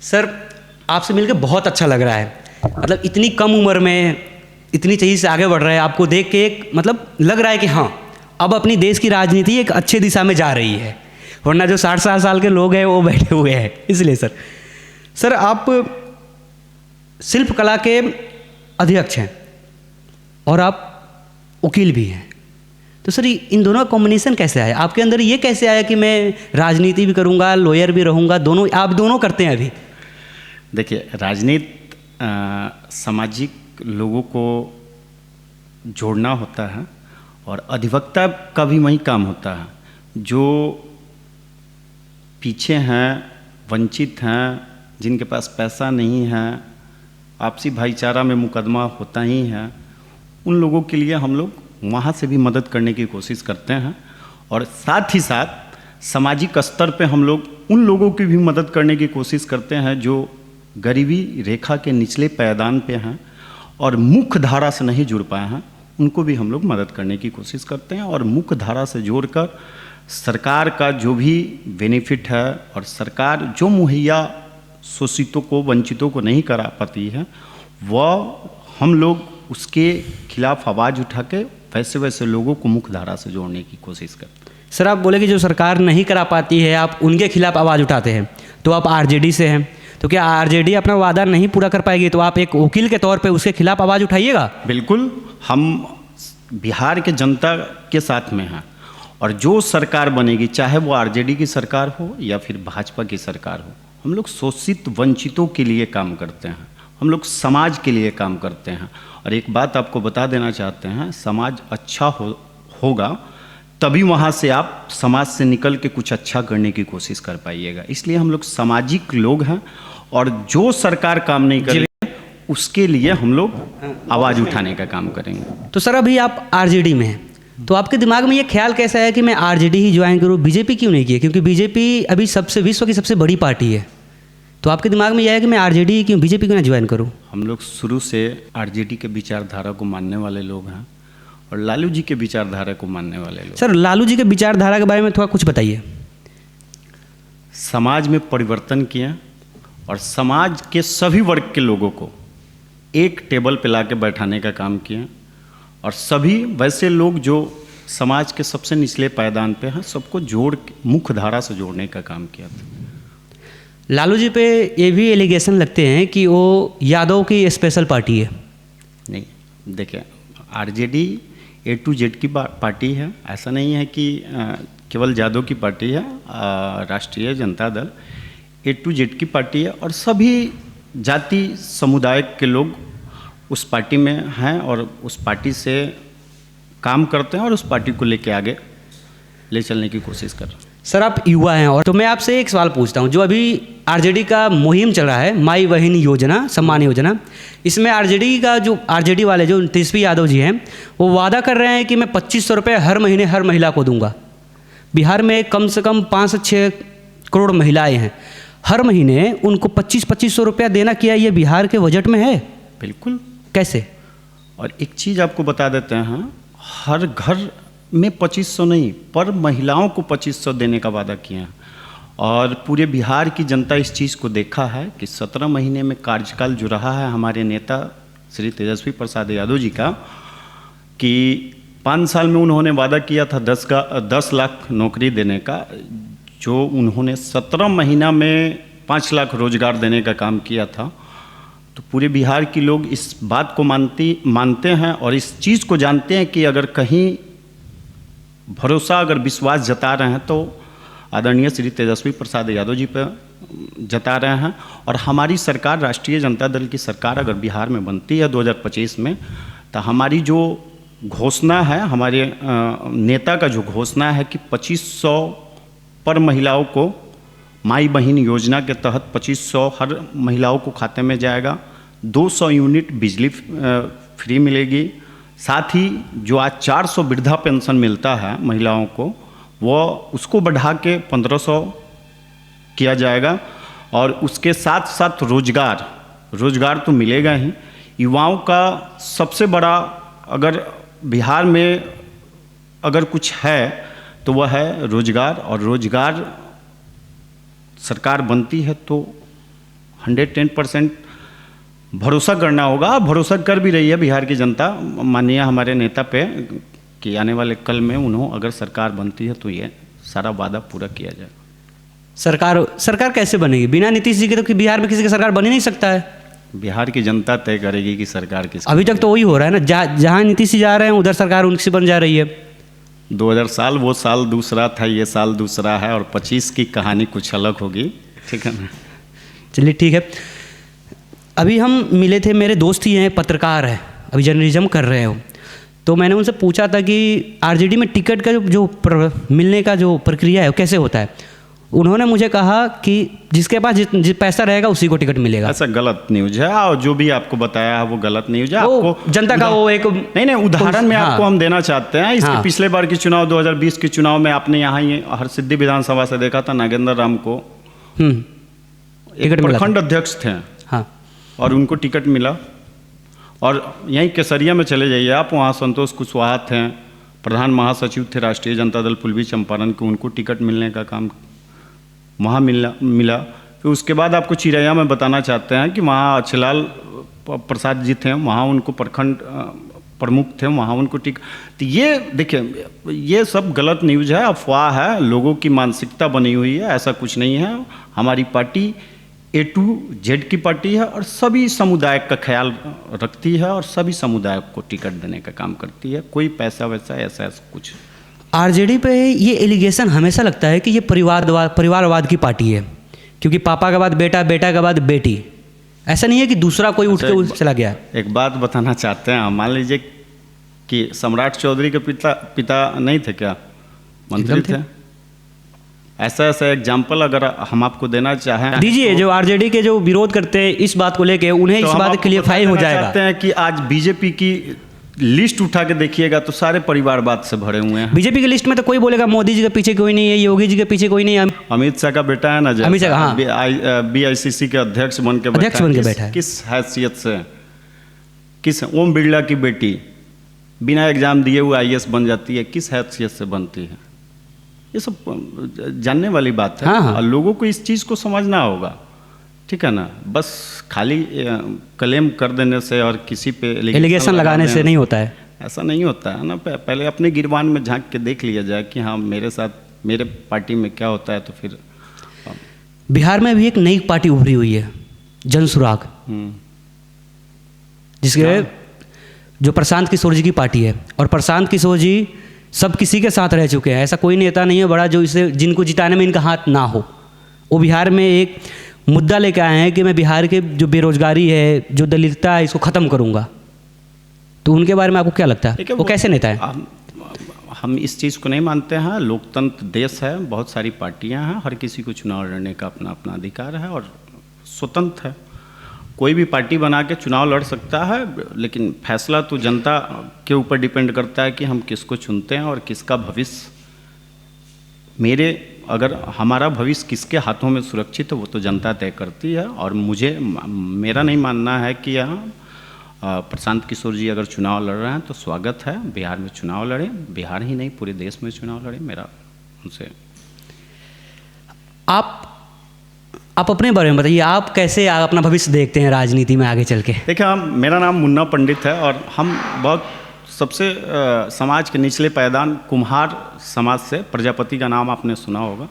Sir आपसे मिलकर बहुत अच्छा लग रहा है। मतलब इतनी कम उम्र में इतनी तेज़ी से आगे बढ़ रहे हैं, आपको देख के एक मतलब लग रहा है कि हाँ अब अपनी देश की राजनीति एक अच्छे दिशा में जा रही है, वरना जो 60 साल के लोग हैं वो बैठे हुए हैं। इसलिए सर आप शिल्पकला के अध्यक्ष हैं और आप वकील भी हैं, तो सर इन दोनों का कॉम्बिनेशन कैसे आया आपके अंदर? ये कैसे आया कि मैं राजनीति भी करूँगा, लॉयर भी रहूँगा, दोनों आप दोनों करते हैं अभी? देखिए, राजनीति सामाजिक लोगों को जोड़ना होता है और अधिवक्ता का भी वही काम होता है। जो पीछे हैं, वंचित हैं, जिनके पास पैसा नहीं है, आपसी भाईचारा में मुकदमा होता ही है, उन लोगों के लिए हम लोग वहाँ से भी मदद करने की कोशिश करते हैं। और साथ ही साथ सामाजिक स्तर पे हम लोग उन लोगों की भी मदद करने की कोशिश करते हैं जो गरीबी रेखा के निचले पायदान पे हैं और मुख्य धारा से नहीं जुड़ पाए हैं, उनको भी हम लोग मदद करने की कोशिश करते हैं। और मुख्य धारा से जोड़कर सरकार का जो भी बेनिफिट है और सरकार जो मुहैया शोषितों को, वंचितों को नहीं करा पाती है, वह हम लोग उसके खिलाफ आवाज़ उठा के वैसे लोगों को मुख्य धारा से जोड़ने की कोशिश करते हैं। सर आप बोले कि जो सरकार नहीं करा पाती है आप उनके खिलाफ आवाज़ उठाते हैं, तो आप आरजेडी से हैं, तो क्या आरजेडी अपना वादा नहीं पूरा कर पाएगी, तो आप एक वकील के तौर पे उसके खिलाफ आवाज़ उठाइएगा? बिल्कुल, हम बिहार के जनता के साथ में हैं और जो सरकार बनेगी, चाहे वो आरजेडी की सरकार हो या फिर भाजपा की सरकार हो, हम लोग शोषित वंचितों के लिए काम करते हैं, हम लोग समाज के लिए काम करते हैं। और एक बात आपको बता देना चाहते हैं, समाज अच्छा होगा तभी वहाँ से आप समाज से निकल के कुछ अच्छा करने की कोशिश कर पाइएगा। इसलिए हम लोग सामाजिक लोग हैं और जो सरकार काम नहीं करेगी उसके लिए हम लोग आवाज़ उठाने का काम करेंगे। तो सर अभी आप आरजेडी में हैं, तो आपके दिमाग में ये ख्याल कैसा है कि मैं आरजेडी ही ज्वाइन करूँ, बीजेपी क्यों नहीं किया? क्योंकि बीजेपी अभी विश्व की सबसे बड़ी पार्टी है, तो आपके दिमाग में यह है कि मैं आरजेडी क्यों, बीजेपी क्यों ना ज्वाइन करूं? हम लोग शुरू से आरजेडी के विचारधारा को मानने वाले लोग हैं और लालू जी के विचारधारा को मानने वाले लोग। सर लालू जी के विचारधारा के बारे में थोड़ा कुछ बताइए। समाज में परिवर्तन किए और समाज के सभी वर्ग के लोगों को एक टेबल पे ला के बैठाने का काम किए और सभी वैसे लोग जो समाज के सबसे निचले पायदान पे हैं, सबको जोड़ मुख्य धारा से जोड़ने का काम किया था। लालू जी पे ये भी एलिगेशन लगते हैं कि वो यादव की स्पेशल पार्टी है। नहीं, देखिए, आरजेडी A to Z की पार्टी है, ऐसा नहीं है कि केवल यादव की पार्टी है। राष्ट्रीय Janata Dal A to Z की पार्टी है और सभी जाति समुदाय के लोग उस पार्टी में हैं और उस पार्टी से काम करते हैं और उस पार्टी को लेके आगे ले चलने की कोशिश कर रहे हैं। सर आप युवा हैं और तो मैं आपसे एक सवाल पूछता हूं, जो अभी आरजेडी का मुहिम चल रहा है माई बहन योजना, सम्मान योजना, इसमें आरजेडी का जो आरजेडी वाले जो तेजस्वी यादव जी हैं वो वादा कर रहे हैं कि मैं 2500 रुपये हर महीने हर महिला को दूंगा। बिहार में कम से कम 5 से 6 करोड़ महिलाएं हैं, हर महीने उनको 2500 रुपया देना, क्या ये बिहार के बजट में है? बिल्कुल। कैसे? और एक चीज़ आपको बता देते हैं, हर घर में 2500 नहीं, पर महिलाओं को 2500 देने का वादा किया है। और पूरे बिहार की जनता इस चीज़ को देखा है कि 17 महीने में कार्यकाल जो रहा है हमारे नेता श्री तेजस्वी प्रसाद यादव जी का, कि 5 साल में उन्होंने वादा किया था 10 लाख नौकरी देने का, जो उन्होंने 17 महीना में 5 लाख रोजगार देने का काम किया था। तो पूरे बिहार के लोग इस बात को मानते हैं और इस चीज़ को जानते हैं कि अगर कहीं भरोसा, अगर विश्वास जता रहे हैं तो आदरणीय श्री तेजस्वी प्रसाद यादव जी पर जता रहे हैं। और हमारी सरकार, राष्ट्रीय जनता दल की सरकार अगर बिहार में बनती है 2025 में, तो हमारी जो घोषणा है, हमारे नेता का जो घोषणा है कि 2500 पर महिलाओं को, माई बहन योजना के तहत 2500 हर महिलाओं को खाते में जाएगा, 200 यूनिट बिजली फ्री मिलेगी, साथ ही जो आज 400 वृद्धा पेंशन मिलता है महिलाओं को, वो उसको बढ़ा के 1500 किया जाएगा। और उसके साथ साथ रोजगार तो मिलेगा ही। युवाओं का सबसे बड़ा, अगर बिहार में अगर कुछ है तो वह है रोजगार, और रोजगार सरकार बनती है तो 110% भरोसा करना होगा। भरोसा कर भी रही है बिहार की जनता माननीय हमारे नेता पे कि आने वाले कल में उन्होंने अगर सरकार बनती है तो ये सारा वादा पूरा किया जाए। सरकार कैसे बनेगी? बिना नीतीश जी के तो बिहार में किसी की सरकार बन ही नहीं सकता है। बिहार की जनता तय करेगी कि सरकार किस। अभी तक तो वही हो रहा है ना, जहाँ नीतीश जी जा रहे हैं उधर सरकार उनकी बन जा रही है। 2000 साल वो साल दूसरा था, ये साल दूसरा है, और 25 की कहानी कुछ अलग होगी, ठीक है ना। चलिए ठीक है। अभी हम मिले थे, मेरे दोस्त ही हैं, पत्रकार है, अभी जर्नलिज्म कर रहे हो, तो मैंने उनसे पूछा था कि आरजेडी में टिकट का मिलने का जो प्रक्रिया है वो कैसे होता है। उन्होंने मुझे कहा कि जिसके पास पैसा रहेगा उसी को टिकट मिलेगा। ऐसा गलत न्यूज है, और जो भी आपको बताया है वो गलत न्यूज है। आपको जनता का वो एक नहीं उदाहरण में आपको हम देना चाहते हैं। इसके पिछले बार की चुनाव 2020 के चुनाव में आपने यहाँ ही हरसिद्धि विधानसभा से देखा था, नागेंद्र राम को एक प्रखंड अध्यक्ष थे, हाँ, और उनको टिकट मिला। और यहीं केसरिया में चले जाइए आप, वहाँ संतोष कुशवाहा थे, प्रधान महासचिव थे राष्ट्रीय जनता दल पूर्वी चंपारण के, उनको टिकट मिलने का काम वहाँ मिला। फिर उसके बाद आपको चिरैया में बताना चाहते हैं कि वहाँ अच्छेलाल प्रसाद जी थे, वहाँ उनको प्रखंड प्रमुख थे, वहाँ उनको टिकट। तो ये देखिए, ये सब गलत न्यूज़ है, अफवाह है, लोगों की मानसिकता बनी हुई है, ऐसा कुछ नहीं है। हमारी पार्टी A to Z की पार्टी है और सभी समुदाय का ख्याल रखती है और सभी समुदाय को टिकट देने का काम करती है। कोई पैसा वैसा ऐसा कुछ। आरजेडी पे ये एलिगेशन हमेशा लगता है कि ये परिवारवाद की पार्टी है, क्योंकि पापा के बाद बेटा, बेटा के बाद बेटी। ऐसा नहीं है कि दूसरा कोई उठ के चला गया। एक बात बताना चाहते हैं, मान लीजिए कि सम्राट चौधरी के पिता नहीं थे क्या, मंत्री थे? ऐसा एग्जाम्पल अगर हम आपको देना चाहें दीजिए। जो आरजेडी के जो विरोध करते हैं इस बात को लेके, उन्हें इस बात के लिए फाइन हो जाएगा। चाहते हैं कि आज बीजेपी की लिस्ट उठा के देखिएगा तो सारे परिवारवाद से भरे हुए हैं। बीजेपी की लिस्ट में तो कोई बोलेगा मोदी जी के पीछे कोई नहीं है, योगी जी के पीछे कोई नहीं है। अमित शाह का बेटा है ना, अमित शाह, हाँ, BICC के अध्यक्ष बन के बैठा है। किस हैसियत से? किस? ओम बिरला की बेटी बिना एग्जाम दिए हुए IAS बन जाती है, किस हैसियत से बनती है? ये सब जानने वाली बात है। हाँ। और लोगों को इस चीज़ को समझना होगा, ठीक है ना। बस खाली क्लेम कर देने से और किसी पे एलिगेशन लगाने से नहीं होता है, ऐसा नहीं होता है ना। पहले अपने गिरबान में झांक के देख लिया जाए कि हाँ मेरे साथ, मेरे पार्टी में क्या होता है, तो फिर। बिहार में भी एक नई पार्टी उभरी हुई है, जनसुराग, जिसके जो प्रशांत किशोर जी की पार्टी है। और प्रशांत किशोर जी सब किसी के साथ रह चुके हैं, ऐसा कोई नेता नहीं है बड़ा जो इसे, जिनको जिताने में इनका हाथ ना हो। वो बिहार में एक मुद्दा लेकर आए हैं कि मैं बिहार के जो बेरोजगारी है, जो दलितता है, इसको ख़त्म करूँगा। तो उनके बारे में आपको क्या लगता है, वो कैसे नेता है? हम इस चीज़ को नहीं मानते हैं। लोकतंत्र देश है, बहुत सारी पार्टियां हैं, हर किसी को चुनाव लड़ने का अपना अपना अधिकार है और स्वतंत्र है। कोई भी पार्टी बना के चुनाव लड़ सकता है, लेकिन फैसला तो जनता के ऊपर डिपेंड करता है कि हम किसको चुनते हैं और किसका भविष्य, अगर हमारा भविष्य किसके हाथों में सुरक्षित है वो तो जनता तय करती है। और मेरा नहीं मानना है कि यहाँ प्रशांत किशोर जी अगर चुनाव लड़ रहे हैं तो स्वागत है, बिहार में चुनाव लड़ें, बिहार ही नहीं पूरे देश में चुनाव लड़ें। मेरा उनसे। आप अपने बारे में बताइए, आप कैसे अपना भविष्य देखते हैं राजनीति में आगे चल के? देखिए, मेरा नाम मुन्ना पंडित है और हम बहुत सबसे समाज के निचले पायदान कुम्हार समाज से, प्रजापति का नाम आपने सुना होगा,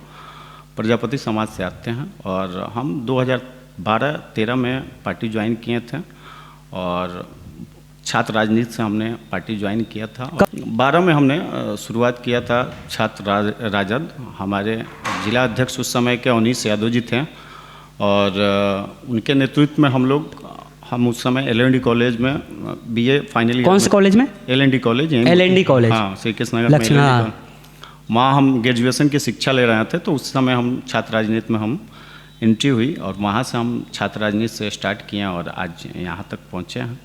प्रजापति समाज से आते हैं। और हम 2012-13 में पार्टी ज्वाइन किए थे और छात्र राजनीति से हमने पार्टी ज्वाइन किया था। 12 में हमने शुरुआत किया था छात्र राजद। हमारे जिला अध्यक्ष उस समय के अवनीश यादव जी थे और उनके नेतृत्व में हम उस समय LND कॉलेज में BA फाइनल ईयर। कौन से कॉलेज में? LND college. LND कॉलेज, हाँ, श्री कृष्ण नगर में। वहाँ हम ग्रेजुएशन की शिक्षा ले रहे थे, तो उस समय हम छात्र राजनीति में हम एंट्री हुई और वहाँ से हम छात्र राजनीति से स्टार्ट किए और आज यहाँ तक पहुँचे हैं।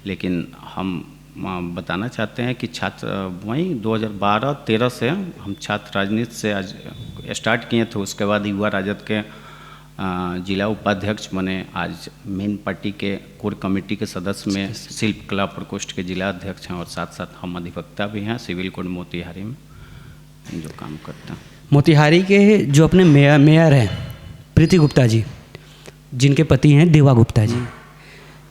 लेकिन हम बताना चाहते हैं कि वहीं 2012-13 से हम छात्र राजनीति से आज स्टार्ट किए थे। उसके बाद युवा राजद के जिला उपाध्यक्ष बने, आज मेन पार्टी के कोर कमेटी के सदस्य में शिल्प कला प्रकोष्ठ के जिला अध्यक्ष हैं और साथ साथ हम अधिवक्ता भी हैं सिविल कोड मोतिहारी में जो काम करते हैं। मोतिहारी के जो अपने मेयर हैं प्रीति गुप्ता जी, जिनके पति हैं देवा गुप्ता जी।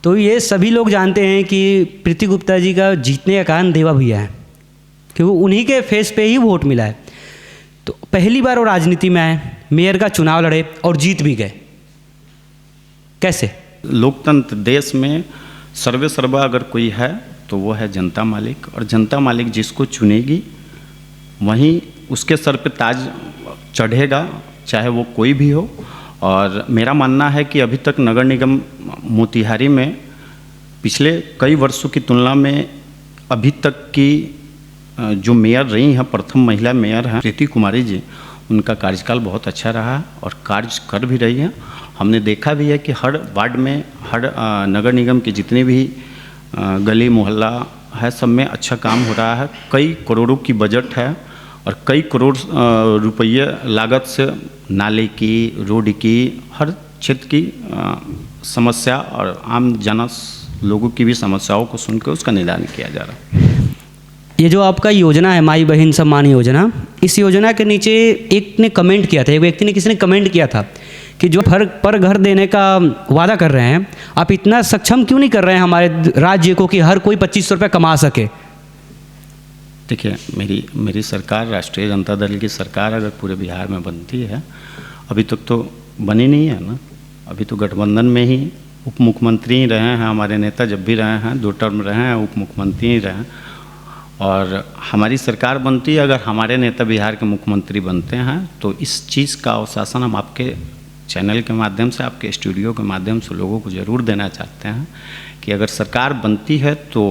तो ये सभी लोग जानते हैं कि प्रीति गुप्ता जी का जीतने का कारण देवा भैया है, क्योंकि उन्हीं के फेस पे ही वोट मिला है। तो पहली बार वो राजनीति में आए, मेयर का चुनाव लड़े और जीत भी गए। कैसे? लोकतंत्र देश में सर्वे सर्वा अगर कोई है तो वो है जनता मालिक, और जनता मालिक जिसको चुनेगी वहीं उसके सर पे ताज चढ़ेगा, चाहे वो कोई भी हो। और मेरा मानना है कि अभी तक नगर निगम मोतिहारी में पिछले कई वर्षों की तुलना में अभी तक की जो मेयर रही हैं, प्रथम महिला मेयर हैं प्रीति कुमारी जी, उनका कार्यकाल बहुत अच्छा रहा और कार्य कर भी रही हैं। हमने देखा भी है कि हर वार्ड में, हर नगर निगम के जितने भी गली मोहल्ला है, सब में अच्छा काम हो रहा है। कई करोड़ों की बजट है और कई करोड़ रुपये लागत से नाले की, रोड की, हर क्षेत्र की समस्या और आम जन लोगों की भी समस्याओं को सुनकर उसका निदान किया जा रहा है। ये जो आपका योजना है माई बहन सम्मान योजना, इस योजना के नीचे एक ने कमेंट किया था, एक व्यक्ति ने, किसी ने कमेंट किया था कि जो पर घर देने का वादा कर रहे हैं, आप इतना सक्षम क्यों नहीं कर रहे हैं हमारे राज्य को कि हर कोई 2500 रुपये कमा सके? देखिए, मेरी सरकार, राष्ट्रीय जनता दल की सरकार अगर पूरे बिहार में बनती है, अभी तक तो बनी नहीं है ना। अभी तो गठबंधन में ही उप मुख्यमंत्री ही रहे हैं हमारे नेता, जब भी रहे हैं 2 टर्म रहे हैं, उप मुख्यमंत्री ही रहे हैं। और हमारी सरकार बनती है, अगर हमारे नेता बिहार के मुख्यमंत्री बनते हैं तो इस चीज़ का अवशासन हम आपके चैनल के माध्यम से, आपके स्टूडियो के माध्यम से लोगों को ज़रूर देना चाहते हैं कि अगर सरकार बनती है तो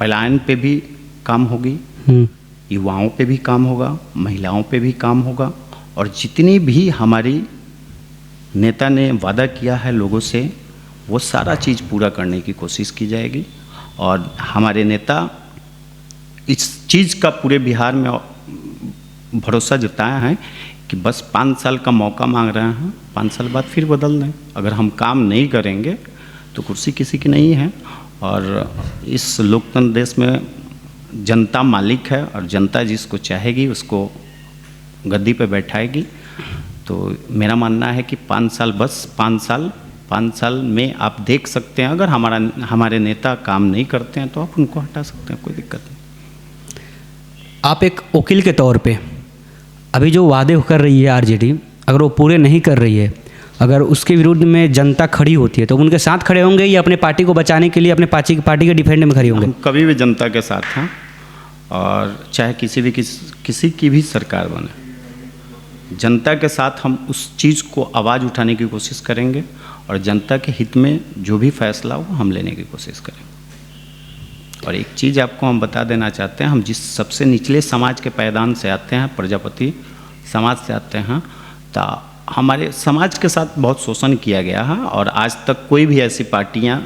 पलायन पे भी काम होगी, युवाओं पे भी काम होगा, महिलाओं पे भी काम होगा, और जितनी भी हमारी नेता ने वादा किया है लोगों से, वो सारा चीज़ पूरा करने की कोशिश की जाएगी। और हमारे नेता इस चीज़ का पूरे बिहार में भरोसा जताया है कि बस 5 साल का मौका मांग रहे हैं, 5 साल बाद फिर बदल दें। अगर हम काम नहीं करेंगे तो कुर्सी किसी की नहीं है, और इस लोकतंत्र देश में जनता मालिक है और जनता जिसको चाहेगी उसको गद्दी पे बैठाएगी। तो मेरा मानना है कि 5 साल, बस 5 साल में आप देख सकते हैं, अगर हमारे नेता काम नहीं करते हैं तो आप उनको हटा सकते हैं, कोई दिक्कत नहीं। आप एक वकील के तौर पे अभी जो वादे कर रही है आरजेडी, अगर वो पूरे नहीं कर रही है, अगर उसके विरुद्ध में जनता खड़ी होती है तो उनके साथ खड़े होंगे या अपने पार्टी को बचाने के लिए अपने पार्टी के डिफेंड में खड़े होंगे? हम कभी भी जनता के साथ हैं, और चाहे किसी की भी सरकार बने, जनता के साथ हम उस चीज़ को आवाज़ उठाने की कोशिश करेंगे और जनता के हित में जो भी फैसला हो हम लेने की कोशिश करेंगे। और एक चीज़ आपको हम बता देना चाहते हैं, हम जिस सबसे निचले समाज के पैदान से आते हैं, प्रजापति समाज से आते हैं, तो हमारे समाज के साथ बहुत शोषण किया गया है, और आज तक कोई भी ऐसी पार्टियां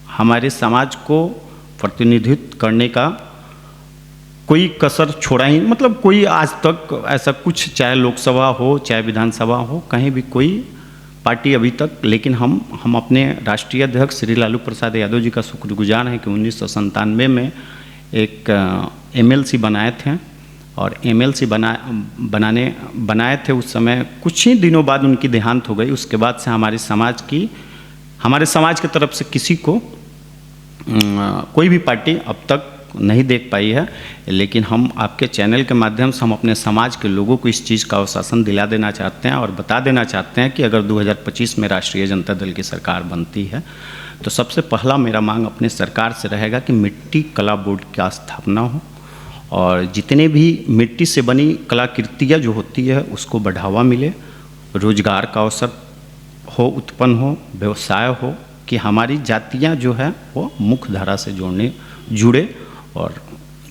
हमारे समाज को प्रतिनिधित्व करने का कोई कसर छोड़ा ही, मतलब कोई आज तक ऐसा कुछ, चाहे लोकसभा हो चाहे विधानसभा हो, कहीं भी कोई पार्टी अभी तक। लेकिन हम अपने राष्ट्रीय अध्यक्ष श्री लालू प्रसाद यादव जी का शुक्रगुजार हैं कि 1997 में एक MLC बनाए थे, और MLC बनाए थे उस समय, कुछ ही दिनों बाद उनकी देहांत हो गई। उसके बाद से हमारे समाज की तरफ से किसी को कोई भी पार्टी अब तक नहीं देख पाई है। लेकिन हम आपके चैनल के माध्यम से हम अपने समाज के लोगों को इस चीज़ का आश्वासन दिला देना चाहते हैं और बता देना चाहते हैं कि अगर 2025 में राष्ट्रीय जनता दल की सरकार बनती है तो सबसे पहला मेरा मांग अपने सरकार से रहेगा कि मिट्टी कला बोर्ड की स्थापना हो, और जितने भी मिट्टी से बनी कलाकृतियाँ जो होती है उसको बढ़ावा मिले, रोजगार का अवसर हो, उत्पन्न हो, व्यवसाय हो, कि हमारी जातियाँ जो है वो मुख्य धारा से जुड़े और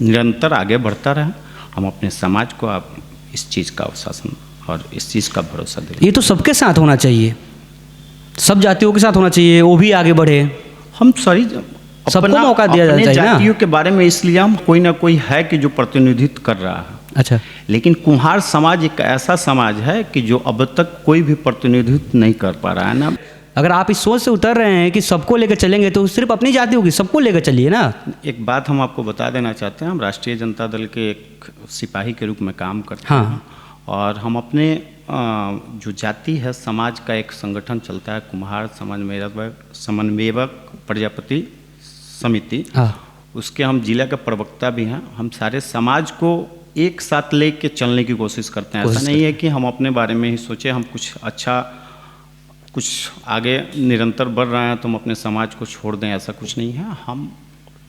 निरंतर आगे बढ़ता रहे। हम अपने समाज को आप इस चीज़ का आश्वासन और इस चीज़ का भरोसा दें। ये तो सबके साथ होना चाहिए, सब जातियों के साथ होना चाहिए, वो भी आगे बढ़े। हम सबको मौका दिया जाना चाहिए ना। जातियों के बारे में इसलिए हम कोई ना कोई है कि जो प्रतिनिधित्व कर रहा है। अच्छा, लेकिन कुम्हार समाज एक ऐसा समाज है कि जो अब तक कोई भी प्रतिनिधित्व नहीं कर पा रहा है ना। अगर आप इस सोच से उतर रहे हैं कि सबको लेकर चलेंगे तो सिर्फ अपनी जाति होगी, सबको लेकर चलिए ना। एक बात हम आपको बता देना चाहते हैं, हम राष्ट्रीय जनता दल के एक सिपाही के रूप में काम करते हाँ। हैं, और हम अपने जो जाति है, समाज का एक संगठन चलता है, कुम्हार समन्वयक प्रजापति समिति। हाँ। उसके हम जिला के प्रवक्ता भी हैं। हम सारे समाज को एक साथ लेके चलने की कोशिश करते हैं। ऐसा नहीं है कि हम अपने बारे में ही सोचें, हम कुछ अच्छा, कुछ आगे निरंतर बढ़ रहे हैं तो हम अपने समाज को छोड़ दें, ऐसा कुछ नहीं है। हम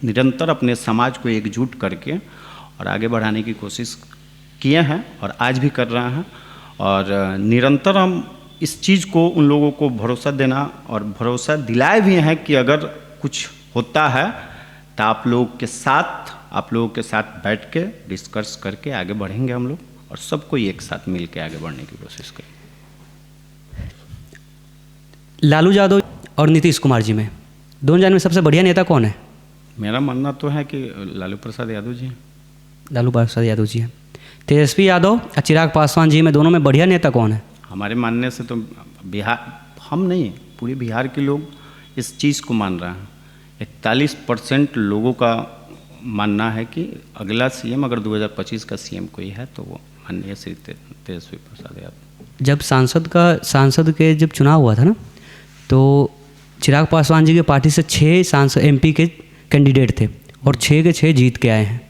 निरंतर अपने समाज को एकजुट करके और आगे बढ़ाने की कोशिश किए हैं और आज भी कर रहे हैं। और निरंतर हम इस चीज़ को उन लोगों को भरोसा देना और भरोसा दिलाए भी हैं कि अगर कुछ होता है तो आप लोगों के साथ बैठ के डिस्कस करके आगे बढ़ेंगे हम लोग, और सबको एक साथ मिल के आगे बढ़ने की कोशिश करेंगे। लालू यादव और नीतीश कुमार जी में, दोनों जन में सबसे बढ़िया नेता कौन है? मेरा मानना तो है कि लालू प्रसाद यादव जी हैं। लालू प्रसाद यादव जी हैं। तेजस्वी यादव और चिराग पासवान जी में, दोनों में बढ़िया नेता कौन है? हमारे मानने से तो बिहार, हम नहीं, पूरे बिहार के लोग इस चीज़ को मान रहे हैं। 41% लोगों का मानना है कि अगला सीएम अगर 2025 का सीएम कोई है तो वो माननीय श्री तेजस्वी प्रसाद यादव। जब सांसद के जब चुनाव हुआ था ना, तो चिराग पासवान जी के पार्टी से 6 सांसद MP के कैंडिडेट थे और 6 के 6 जीत के आए हैं।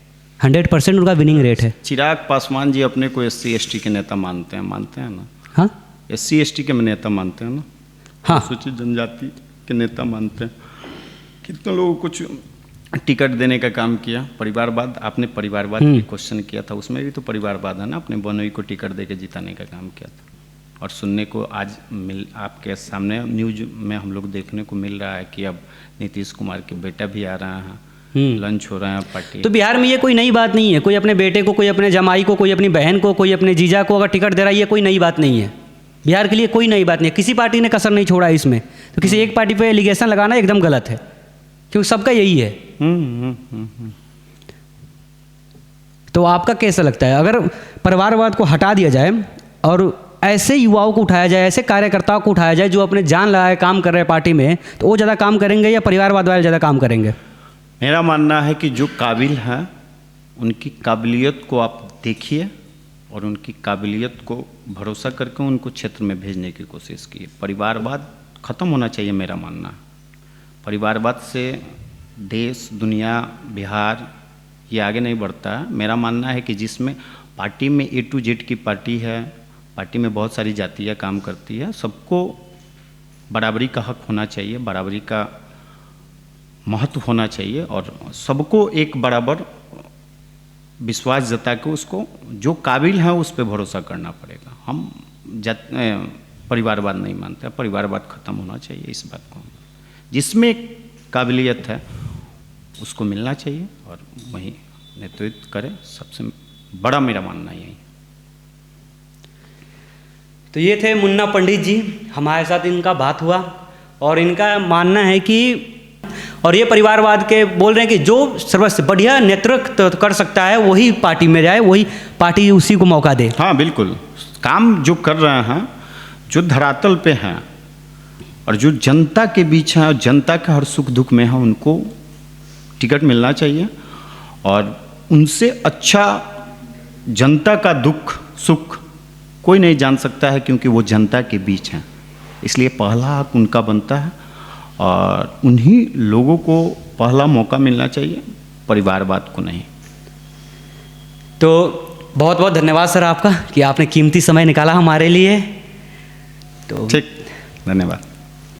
100% उनका विनिंग रेट है। चिराग पासवान जी अपने को SC ST के नेता मानते हैं ना? हाँ, SC ST के नेता मानते हैं ना? हाँ। अनुसूचित जनजाति के नेता मानते हैं। कितने लोगों को टिकट देने का काम किया। परिवारवाद, आपने परिवारवाद की क्वेश्चन किया था, उसमें भी तो परिवारवाद है ना। अपने बनोई को टिकट दे के जिताने का काम किया था। और सुनने को आज आपके सामने न्यूज में हम लोग देखने को मिल रहा है कि अब नीतीश कुमार के बेटा भी आ रहे हैं, लंच हो रहे हैं पार्टी। तो बिहार में ये कोई नई बात नहीं है। कोई अपने बेटे को, कोई अपने जमाई को, कोई अपनी बहन को, कोई अपने जीजा को अगर टिकट दे रहा है, ये कोई नई बात नहीं है। बिहार के लिए कोई नई बात नहीं है। किसी पार्टी ने कसर नहीं छोड़ा है इसमें। तो किसी एक पार्टी पे एलिगेशन लगाना एकदम गलत है, क्योंकि सबका यही है। तो आपका कैसा लगता है, अगर परिवारवाद को हटा दिया जाए और ऐसे युवाओं को उठाया जाए, ऐसे कार्यकर्ताओं को उठाया जाए जो अपने जान लगा के काम कर रहे हैं पार्टी में, तो वो ज़्यादा काम करेंगे या परिवारवाद वाले ज़्यादा काम करेंगे? मेरा मानना है कि जो काबिल हैं उनकी काबिलियत को आप देखिए और उनकी काबिलियत को भरोसा करके उनको क्षेत्र में भेजने की कोशिश कीजिए। परिवारवाद ख़त्म होना चाहिए, मेरा मानना है। परिवारवाद से देश, दुनिया, बिहार ये आगे नहीं बढ़ता है। मेरा मानना है कि जिसमें पार्टी में A to Z की पार्टी है, पार्टी में बहुत सारी जातियाँ काम करती है, सबको बराबरी का हक होना चाहिए, बराबरी का महत्व होना चाहिए और सबको एक बराबर विश्वास जता के उसको जो काबिल है उस पर भरोसा करना पड़ेगा। हम परिवारवाद नहीं मानते, परिवारवाद खत्म होना चाहिए। इस बात को जिसमें काबिलियत है उसको मिलना चाहिए और वही नेतृत्व करे। सबसे बड़ा मेरा मानना यही। तो ये थे मुन्ना पंडित जी, हमारे साथ इनका बात हुआ और इनका मानना है कि, और ये परिवारवाद के बोल रहे हैं कि जो सर्वस्व बढ़िया नेतृत्व कर सकता है वही पार्टी में जाए, वही पार्टी उसी को मौका दे। हाँ बिल्कुल, काम जो कर रहे हैं, जो धरातल पे हैं और जो जनता के बीच हैं और जनता के हर सुख दुख में हैं, उनको टिकट मिलना चाहिए और उनसे अच्छा जनता का दुख सुख कोई नहीं जान सकता है, क्योंकि वो जनता के बीच हैं। इसलिए पहला हक उनका बनता है और उन्हीं लोगों को पहला मौका मिलना चाहिए, परिवारवाद को नहीं। तो बहुत बहुत धन्यवाद सर आपका कि आपने कीमती समय निकाला हमारे लिए। तो ठीक, धन्यवाद।